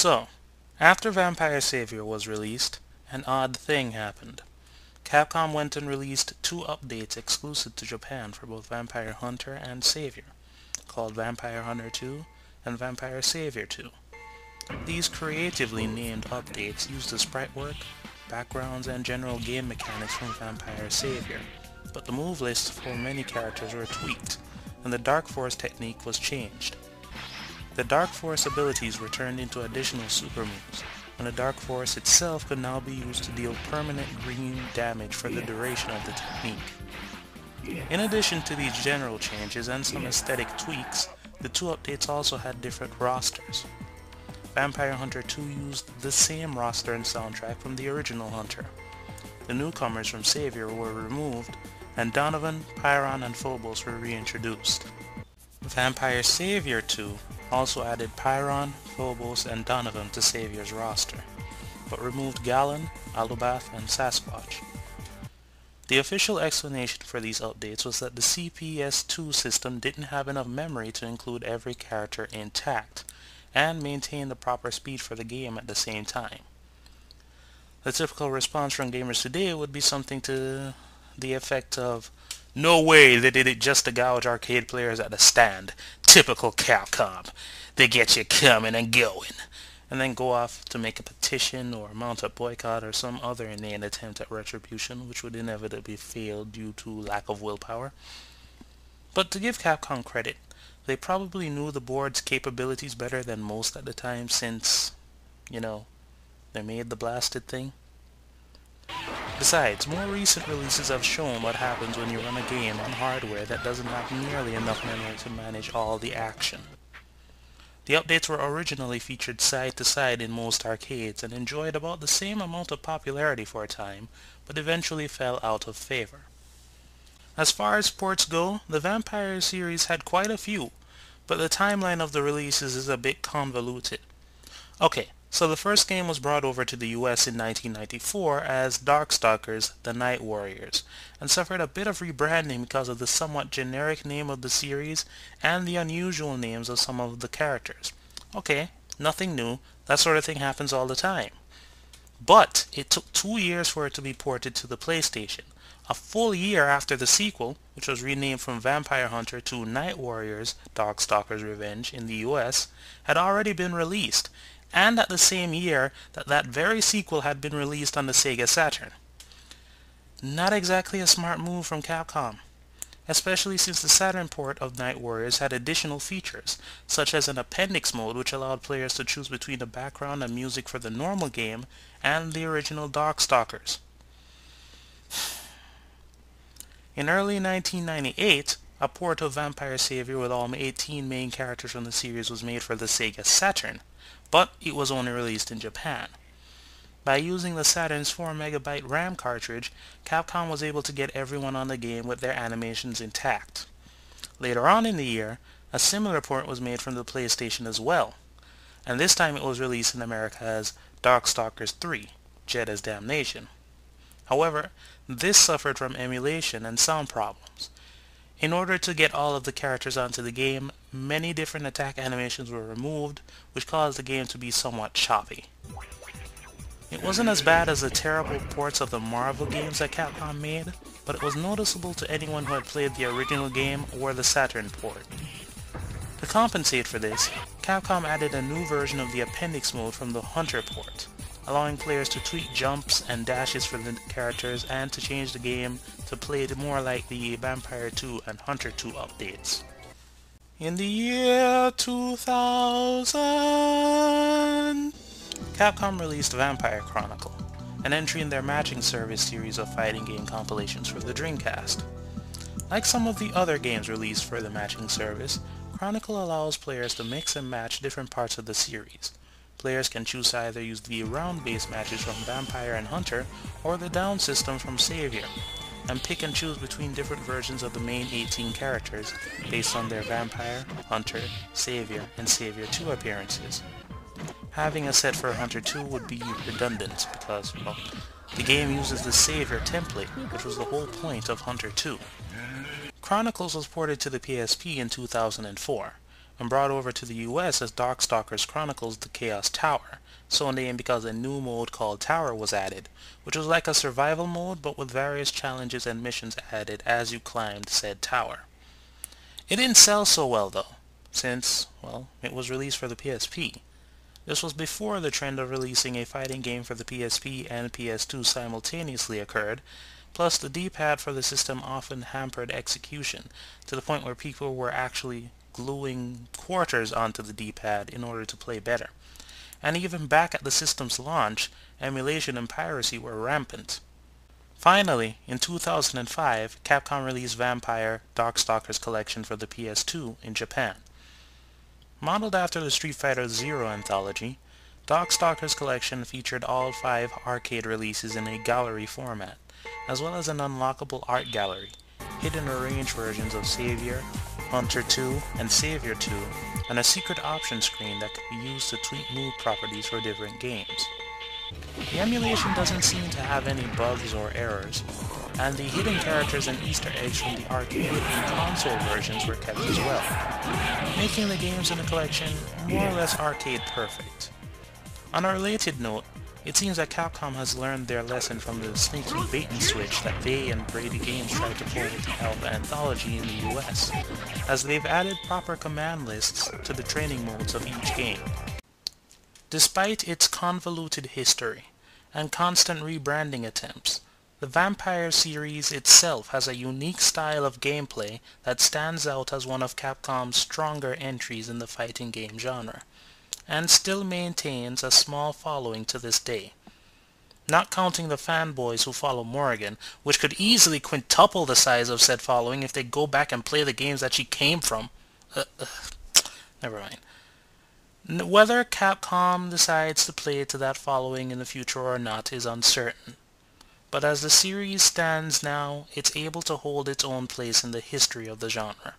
So, after Vampire Savior was released, an odd thing happened. Capcom went and released two updates exclusive to Japan for both Vampire Hunter and Savior, called Vampire Hunter 2 and Vampire Savior 2. These creatively named updates used the sprite work, backgrounds, and general game mechanics from Vampire Savior, but the move lists for many characters were tweaked, and the Dark Force technique was changed. The Dark Force abilities were turned into additional super moves, and the Dark Force itself could now be used to deal permanent green damage for the duration of the technique. In addition to these general changes and some aesthetic tweaks, the two updates also had different rosters. Vampire Hunter 2 used the same roster and soundtrack from the original Hunter. The newcomers from Savior were removed, and Donovan, Pyron, and Phobos were reintroduced. Vampire Savior 2 also added Pyron, Phobos, and Donovan to Savior's roster, but removed Gallon, Alubath, and Sasquatch. The official explanation for these updates was that the CPS2 system didn't have enough memory to include every character intact, and maintain the proper speed for the game at the same time. The typical response from gamers today would be something to the effect of, "No way, they did it just to gouge arcade players at the stand. Typical Capcom. They get you coming and going," and then go off to make a petition or mount a boycott or some other inane attempt at retribution, which would inevitably fail due to lack of willpower. But to give Capcom credit, they probably knew the board's capabilities better than most at the time since, they made the blasted thing. Besides, more recent releases have shown what happens when you run a game on hardware that doesn't have nearly enough memory to manage all the action. The updates were originally featured side to side in most arcades and enjoyed about the same amount of popularity for a time, but eventually fell out of favor. As far as ports go, the Vampire series had quite a few, but the timeline of the releases is a bit convoluted. Okay, so the first game was brought over to the US in 1994 as Darkstalkers: The Night Warriors, and suffered a bit of rebranding because of the somewhat generic name of the series and the unusual names of some of the characters. Okay, nothing new, that sort of thing happens all the time. But it took 2 years for it to be ported to the PlayStation. A full year after the sequel, which was renamed from Vampire Hunter to Night Warriors: Darkstalkers Revenge in the US, had already been released, and at the same year that very sequel had been released on the Sega Saturn. Not exactly a smart move from Capcom, especially since the Saturn port of Night Warriors had additional features, such as an appendix mode which allowed players to choose between the background and music for the normal game and the original Darkstalkers. In early 1998, a port of Vampire Savior with all 18 main characters from the series was made for the Sega Saturn, but it was only released in Japan. By using the Saturn's 4MB RAM cartridge, Capcom was able to get everyone on the game with their animations intact. Later on in the year, a similar port was made from the PlayStation as well, and this time it was released in America as Darkstalkers 3: Jedda's Damnation. However, this suffered from emulation and sound problems. In order to get all of the characters onto the game, many different attack animations were removed, which caused the game to be somewhat choppy. It wasn't as bad as the terrible ports of the Marvel games that Capcom made, but it was noticeable to anyone who had played the original game or the Saturn port. To compensate for this, Capcom added a new version of the appendix mode from the Hunter port, allowing players to tweak jumps and dashes for the characters and to change the game to play more like the Vampire 2 and Hunter 2 updates. In the year 2000, Capcom released Vampire Chronicle, an entry in their matching service series of fighting game compilations for the Dreamcast. Like some of the other games released for the matching service, Chronicle allows players to mix and match different parts of the series. Players can choose to either use the round-based matches from Vampire and Hunter or the down system from Savior, and pick and choose between different versions of the main 18 characters based on their Vampire, Hunter, Savior, and Savior 2 appearances. Having a set for Hunter 2 would be redundant because, well, the game uses the Savior template, which was the whole point of Hunter 2. Chronicles was ported to the PSP in 2004, and brought over to the US as Darkstalkers Chronicles the Chaos Tower, so named because a new mode called Tower was added, which was like a survival mode but with various challenges and missions added as you climbed said tower. It didn't sell so well though, since, well, it was released for the PSP. This was before the trend of releasing a fighting game for the PSP and PS2 simultaneously occurred, plus the D-pad for the system often hampered execution, to the point where people were actually gluing quarters onto the D-pad in order to play better. And even back at the system's launch, emulation and piracy were rampant. Finally, in 2005, Capcom released Vampire Darkstalkers Collection for the PS2 in Japan. Modeled after the Street Fighter Zero anthology, Darkstalkers Collection featured all 5 arcade releases in a gallery format, as well as an unlockable art gallery, hidden arranged versions of Savior, Hunter 2, and Savior 2, and a secret option screen that could be used to tweak move properties for different games. The emulation doesn't seem to have any bugs or errors, and the hidden characters and Easter eggs from the arcade and console versions were kept as well, making the games in the collection more or less arcade perfect. On a related note, it seems that Capcom has learned their lesson from the sneaky bait-and-switch that they and Brady Games tried to pull with the Alpha Anthology in the US, as they've added proper command lists to the training modes of each game. Despite its convoluted history and constant rebranding attempts, the Vampire series itself has a unique style of gameplay that stands out as one of Capcom's stronger entries in the fighting game genre, and still maintains a small following to this day. Not counting the fanboys who follow Morrigan, which could easily quintuple the size of said following if they go back and play the games that she came from. Never mind. Whether Capcom decides to play to that following in the future or not is uncertain. But as the series stands now, it's able to hold its own place in the history of the genre.